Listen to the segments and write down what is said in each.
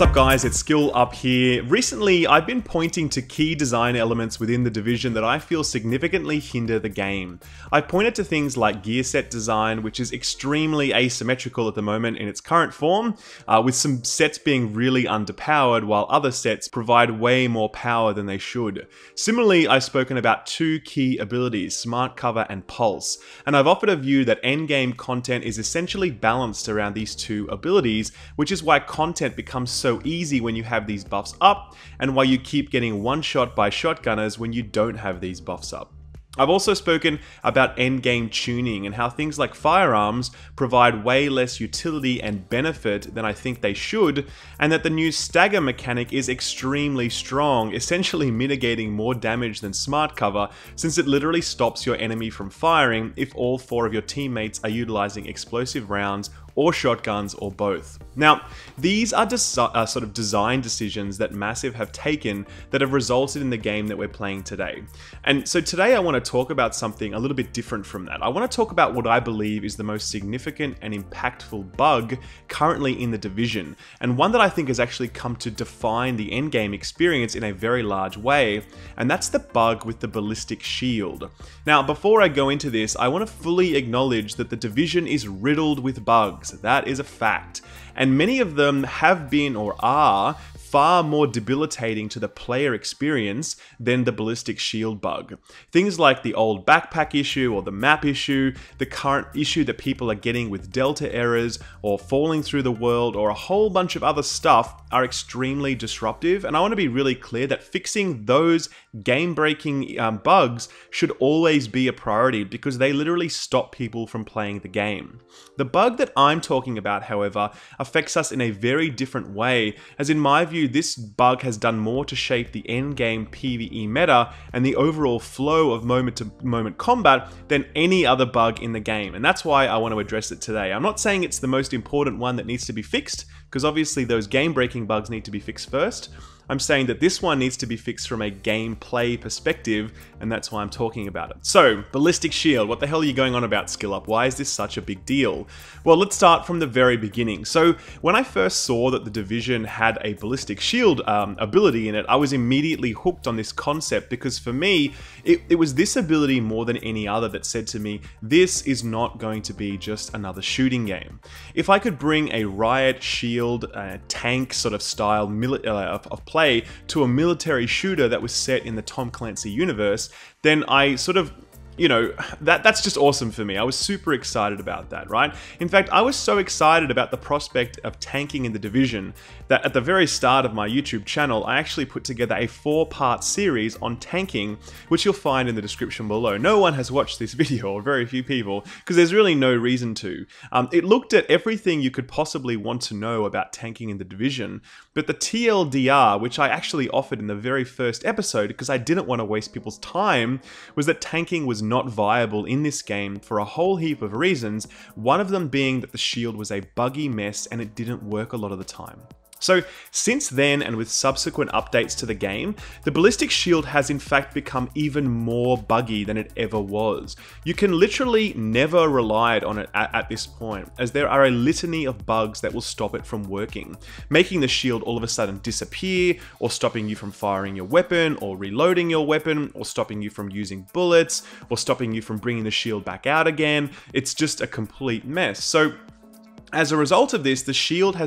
What's up guys, it's Skill Up here. Recently, I've been pointing to key design elements within the Division that I feel significantly hinder the game. I've pointed to things like gear set design, which is extremely asymmetrical at the moment in its current form, with some sets being really underpowered while other sets provide way more power than they should. Similarly, I've spoken about two key abilities, Smart Cover and Pulse, and I've offered a view that endgame content is essentially balanced around these two abilities, which is why content becomes so easy when you have these buffs up, and why you keep getting one-shot by shotgunners when you don't have these buffs up. I've also spoken about endgame tuning and how things like firearms provide way less utility and benefit than I think they should, and that the new stagger mechanic is extremely strong, essentially mitigating more damage than Smart Cover, since it literally stops your enemy from firing if all four of your teammates are utilizing explosive rounds or shotguns, or both. Now, these are sort of design decisions that Massive have taken that have resulted in the game that we're playing today. And so today I want to talk about something a little bit different from that. I want to talk about what I believe is the most significant and impactful bug currently in the Division, and one that I think has actually come to define the endgame experience in a very large way, and that's the bug with the Ballistic Shield. Now, before I go into this, I want to fully acknowledge that the Division is riddled with bugs. That is a fact, and many of them have been or are far more debilitating to the player experience than the Ballistic Shield bug. Things like the old backpack issue or the map issue, the current issue that people are getting with delta errors or falling through the world, or a whole bunch of other stuff are extremely disruptive, and I want to be really clear that fixing those game-breaking bugs should always be a priority because they literally stop people from playing the game. The bug that I'm talking about, however, affects us in a very different way, as in my view, this bug has done more to shape the endgame PvE meta and the overall flow of moment-to-moment combat than any other bug in the game, and that's why I want to address it today. I'm not saying it's the most important one that needs to be fixed, because obviously those game-breaking bugs need to be fixed first. I'm saying that this one needs to be fixed from a gameplay perspective, and that's why I'm talking about it. So, Ballistic Shield, what the hell are you going on about, Skill Up? Why is this such a big deal? Well, let's start from the very beginning. So, when I first saw that the Division had a Ballistic Shield ability in it, I was immediately hooked on this concept, because for me, it was this ability more than any other that said to me, this is not going to be just another shooting game. If I could bring a riot, shield, tank sort of style of play to a military shooter that was set in the Tom Clancy universe, then I sort of, you know, that's just awesome for me. I was super excited about that, right? In fact, I was so excited about the prospect of tanking in the Division that at the very start of my YouTube channel, I actually put together a 4-part series on tanking, which you'll find in the description below. No one has watched this video, or very few people, because there's really no reason to. It looked at everything you could possibly want to know about tanking in the Division, but the TLDR, which I actually offered in the very first episode because I didn't want to waste people's time, was that tanking was not viable in this game for a whole heap of reasons, one of them being that the shield was a buggy mess and it didn't work a lot of the time. So, since then, and with subsequent updates to the game, the Ballistic Shield has in fact become even more buggy than it ever was. You can literally never rely on it at this point, as there are a litany of bugs that will stop it from working, making the shield all of a sudden disappear, or stopping you from firing your weapon, or reloading your weapon, or stopping you from using bullets, or stopping you from bringing the shield back out again. It's just a complete mess. So, as a result of this, the shield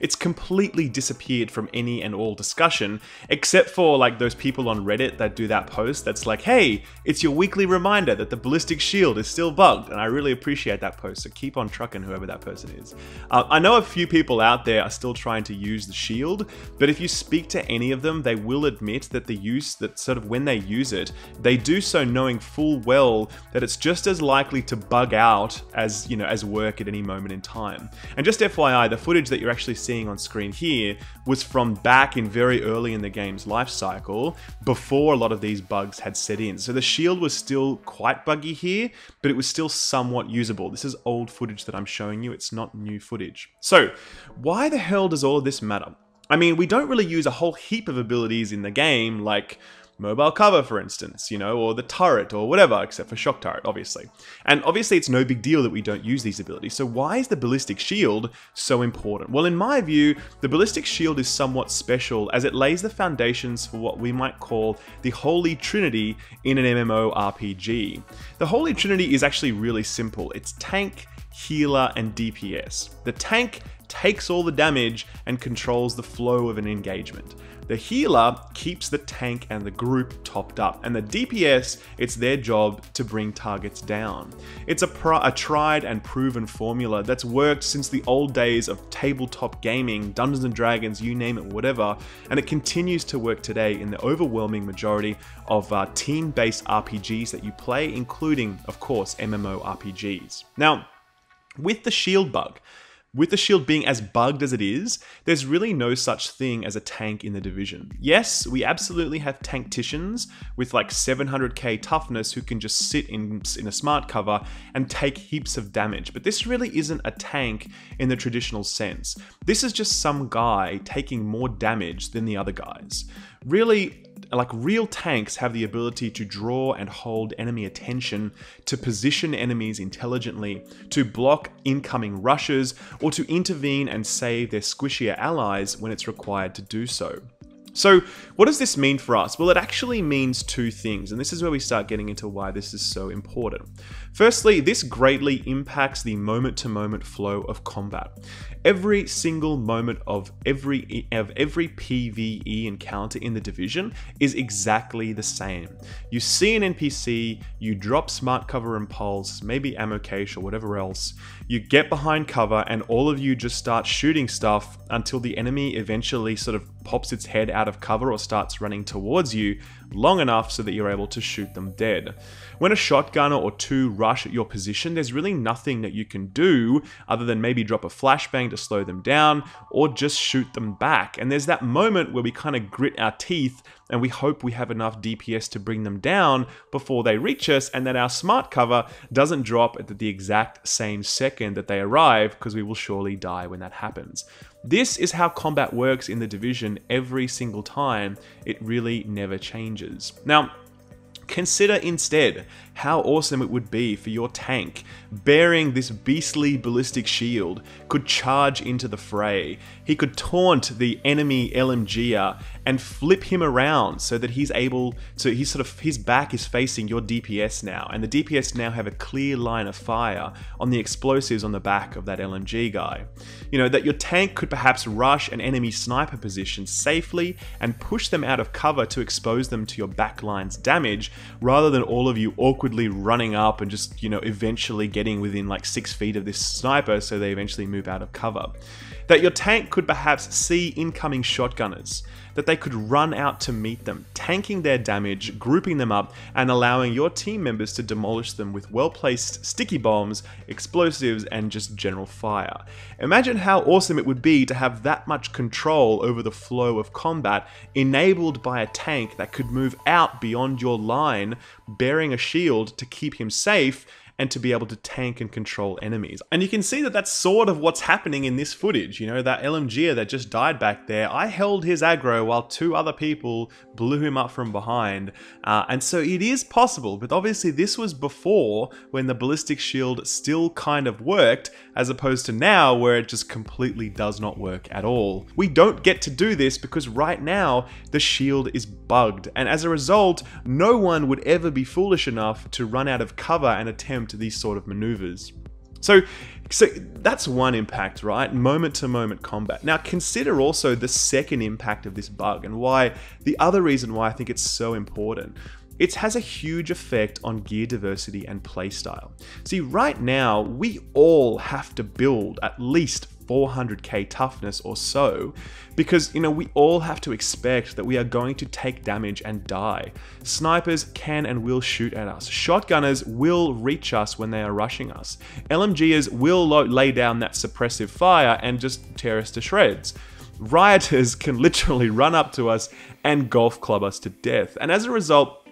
it's completely disappeared from any and all discussion, except for like those people on Reddit that do that post that's like, hey, it's your weekly reminder that the Ballistic Shield is still bugged, and I really appreciate that post, so keep on trucking whoever that person is. I know a few people out there are still trying to use the shield, but if you speak to any of them, they will admit that when they use it, they do so knowing full well that it's just as likely to bug out as, you know, as work at any moment in time. And just FYI, the footage that you're actually seeing on screen here was from back in very early in the game's life cycle, before a lot of these bugs had set in. So the shield was still quite buggy here, but it was still somewhat usable. This is old footage that I'm showing you, it's not new footage. So, why the hell does all of this matter? I mean, we don't really use a whole heap of abilities in the game, like mobile cover, for instance, you know, or the turret or whatever, except for shock turret, obviously. And obviously it's no big deal that we don't use these abilities. So why is the Ballistic Shield so important? Well, in my view, the Ballistic Shield is somewhat special as it lays the foundations for what we might call the Holy Trinity in an MMORPG. The Holy Trinity is actually really simple. It's tank, healer, and DPS. The tank takes all the damage and controls the flow of an engagement. The healer keeps the tank and the group topped up, and the DPS, it's their job to bring targets down. It's a tried and proven formula that's worked since the old days of tabletop gaming, Dungeons and Dragons, you name it, whatever, and it continues to work today in the overwhelming majority of team-based RPGs that you play, including, of course, MMORPGs. Now, with the shield bug, with the shield being as bugged as it is, there's really no such thing as a tank in the division. Yes, we absolutely have tankticians with like 700k toughness who can just sit in a smart cover and take heaps of damage, but this really isn't a tank in the traditional sense. This is just some guy taking more damage than the other guys. Really, like real tanks have the ability to draw and hold enemy attention, to position enemies intelligently, to block incoming rushes, or to intervene and save their squishier allies when it's required to do so. So what does this mean for us? Well, it actually means two things, and this is where we start getting into why this is so important. Firstly, this greatly impacts the moment-to-moment flow of combat. Every single moment of every PvE encounter in the division is exactly the same. You see an NPC, you drop smart cover and pulse, maybe ammo cache or whatever else, you get behind cover and all of you just start shooting stuff until the enemy eventually sort of pops its head out of cover or starts running towards you long enough so that you're able to shoot them dead. When a shotgunner or two rush at your position, there's really nothing that you can do other than maybe drop a flashbang to slow them down or just shoot them back. And there's that moment where we kind of grit our teeth and we hope we have enough DPS to bring them down before they reach us, and that our smart cover doesn't drop at the exact same second that they arrive, because we will surely die when that happens. This is how combat works in the division every single time. It really never changes. Now, consider instead how awesome it would be for your tank, bearing this beastly ballistic shield, could charge into the fray. He could taunt the enemy LMGer and flip him around so that he's able to, his back is facing your DPS now, and the DPS now have a clear line of fire on the explosives on the back of that LMG guy. You know, that your tank could perhaps rush an enemy sniper position safely and push them out of cover to expose them to your backline's damage, rather than all of you awkwardly running up and just, you know, eventually getting within like 6 feet of this sniper so they eventually move out of cover. That your tank could perhaps see incoming shotgunners, that they could run out to meet them, tanking their damage, grouping them up, and allowing your team members to demolish them with well-placed sticky bombs, explosives, and just general fire. Imagine how awesome it would be to have that much control over the flow of combat enabled by a tank that could move out beyond your line, bearing a shield to keep him safe, and to be able to tank and control enemies. And you can see that that's sort of what's happening in this footage. You know, that LMGer that just died back there, I held his aggro while two other people blew him up from behind. And so it is possible, but obviously this was before, when the Ballistic Shield still kind of worked, as opposed to now where it just completely does not work at all. We don't get to do this because right now the shield is bugged, and as a result, no one would ever be foolish enough to run out of cover and attempt these sort of maneuvers. So that's one impact, right? Moment-to-moment combat. Now consider also the second impact of this bug, and why, the other reason why I think it's so important. It has a huge effect on gear diversity and playstyle. See, right now, we all have to build at least 400k toughness or so, because, you know, we all have to expect that we are going to take damage and die. Snipers can and will shoot at us. Shotgunners will reach us when they are rushing us. LMGers will lay down that suppressive fire and just tear us to shreds. Rioters can literally run up to us and golf club us to death. And as a result,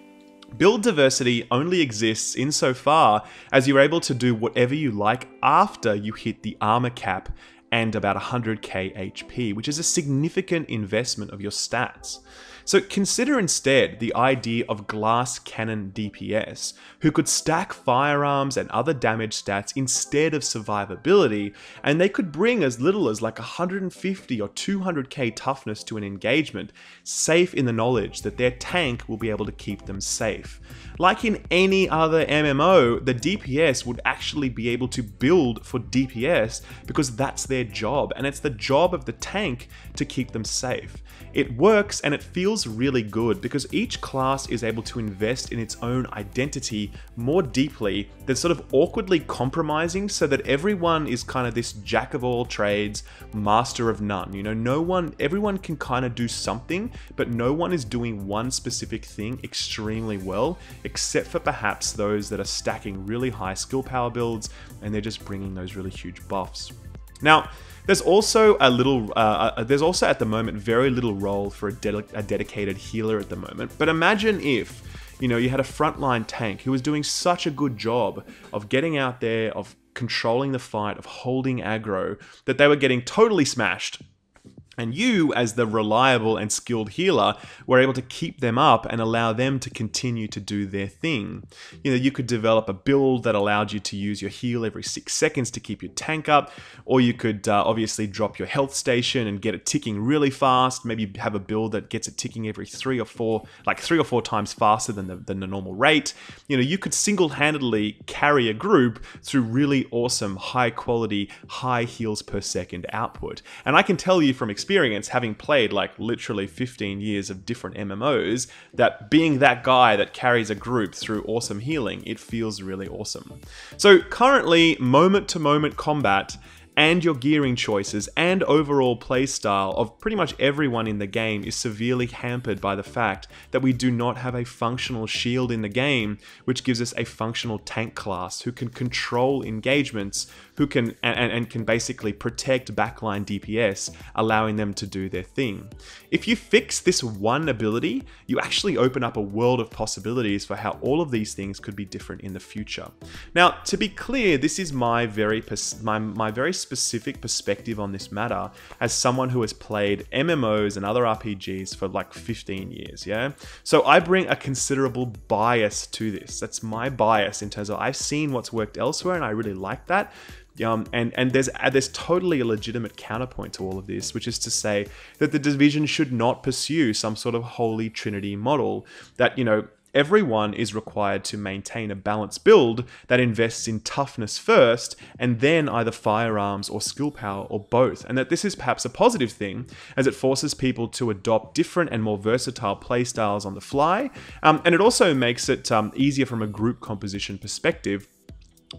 build diversity only exists insofar as you're able to do whatever you like after you hit the armor cap and about 100k HP, which is a significant investment of your stats. So consider instead the idea of glass cannon DPS, who could stack firearms and other damage stats instead of survivability, and they could bring as little as like 150 or 200k toughness to an engagement, safe in the knowledge that their tank will be able to keep them safe. Like in any other MMO, the DPS would actually be able to build for DPS because that's their job, and it's the job of the tank to keep them safe. It works and it feels really good because each class is able to invest in its own identity more deeply than sort of awkwardly compromising so that everyone is kind of this jack of all trades, master of none. You know, everyone can kind of do something, but no one is doing one specific thing extremely well, except for perhaps those that are stacking really high skill power builds and they're just bringing those really huge buffs. Now, there's also at the moment very little role for a dedicated healer at the moment. But imagine if, you know, you had a frontline tank who was doing such a good job of getting out there, of controlling the fight, of holding aggro, that they were getting totally smashed. And you, as the reliable and skilled healer, were able to keep them up and allow them to continue to do their thing. You know, you could develop a build that allowed you to use your heal every 6 seconds to keep your tank up, or you could obviously drop your health station and get it ticking really fast. Maybe have a build that gets it ticking every 3 or 4 times faster than the normal rate. You know, you could single-handedly carry a group through really awesome, high-quality, high heals per second output. And I can tell you from experience, having played like literally 15 years of different MMOs, that being that guy that carries a group through awesome healing, it feels really awesome. So currently, moment-to-moment combat and your gearing choices and overall playstyle of pretty much everyone in the game is severely hampered by the fact that we do not have a functional shield in the game, which gives us a functional tank class who can control engagements, who can and can basically protect backline DPS, allowing them to do their thing. If you fix this one ability, you actually open up a world of possibilities for how all of these things could be different in the future. Now, to be clear, this is my very specific perspective on this matter as someone who has played MMOs and other RPGs for like 15 years, yeah? So I bring a considerable bias to this. That's my bias in terms of I've seen what's worked elsewhere and I really like that. And there's totally a legitimate counterpoint to all of this, which is to say that the division should not pursue some sort of holy trinity model that, you know, everyone is required to maintain a balanced build that invests in toughness first and then either firearms or skill power or both. And that this is perhaps a positive thing as it forces people to adopt different and more versatile playstyles on the fly. And it also makes it easier from a group composition perspective,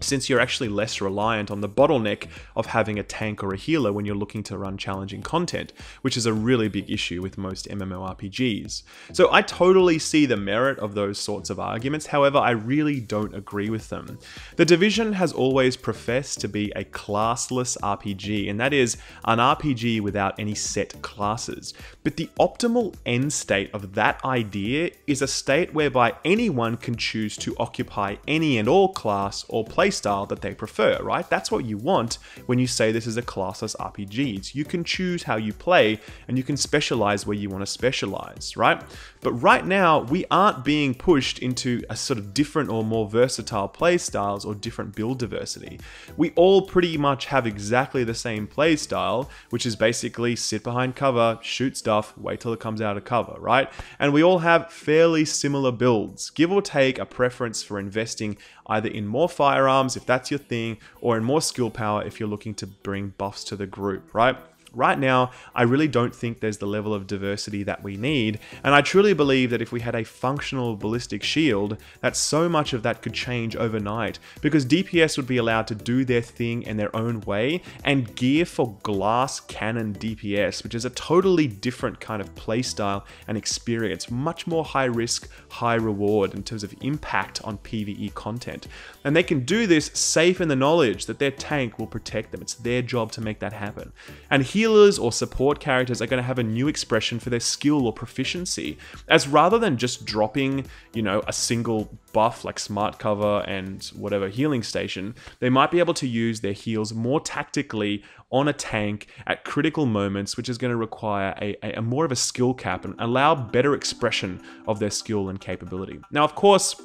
since you're actually less reliant on the bottleneck of having a tank or a healer when you're looking to run challenging content, which is a really big issue with most MMORPGs. So I totally see the merit of those sorts of arguments, however, I really don't agree with them. The Division has always professed to be a classless RPG, and that is an RPG without any set classes. But the optimal end state of that idea is a state whereby anyone can choose to occupy any and all class or playstyle that they prefer, right? That's what you want when you say this is a classless RPG. You can choose how you play and you can specialize where you want to specialize, right? But right now, we aren't being pushed into a sort of different or more versatile playstyles or different build diversity. We all pretty much have exactly the same playstyle, which is basically sit behind cover, shoot stuff, wait till it comes out of cover, right? And we all have fairly similar builds, give or take a preference for investing either in more firearms if that's your thing, or in more skill power if you're looking to bring buffs to the group, right? Right now, I really don't think there's the level of diversity that we need, and I truly believe that if we had a functional ballistic shield, that so much of that could change overnight, because DPS would be allowed to do their thing in their own way, and gear for glass cannon DPS, which is a totally different kind of playstyle and experience, much more high risk, high reward in terms of impact on PvE content. And they can do this safe in the knowledge that their tank will protect them. It's their job to make that happen. And here healers or support characters are going to have a new expression for their skill or proficiency, as rather than just dropping, you know, a single buff like smart cover and whatever healing station, they might be able to use their heals more tactically on a tank at critical moments, which is going to require a more of a skill cap and allow better expression of their skill and capability. Now, of course,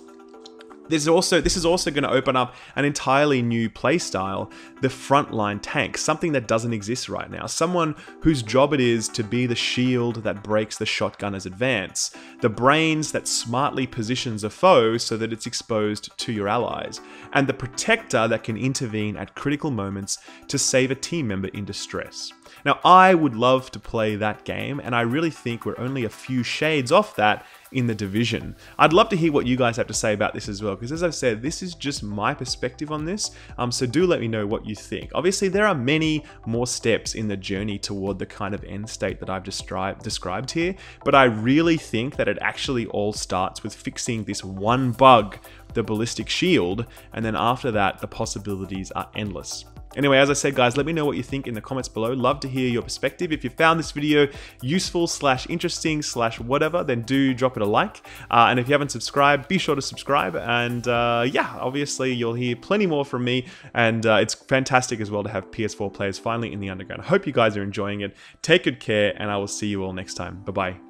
this is also going to open up an entirely new playstyle, the frontline tank, something that doesn't exist right now. Someone whose job it is to be the shield that breaks the shotgunner's advance, the brains that smartly positions a foe so that it's exposed to your allies, and the protector that can intervene at critical moments to save a team member in distress. Now, I would love to play that game, and I really think we're only a few shades off that in the Division. I'd love to hear what you guys have to say about this as well, because as I've said, this is just my perspective on this, so do let me know what you think. Obviously, there are many more steps in the journey toward the kind of end state that I've described here, but I really think that it actually all starts with fixing this one bug, the Ballistic Shield, and then after that, the possibilities are endless. Anyway, as I said, guys, let me know what you think in the comments below. Love to hear your perspective. If you found this video useful / interesting / whatever, then do drop it a like. And if you haven't subscribed, be sure to subscribe. And yeah, obviously you'll hear plenty more from me. And it's fantastic as well to have PS4 players finally in the underground. I hope you guys are enjoying it. Take good care, and I will see you all next time. Bye-bye.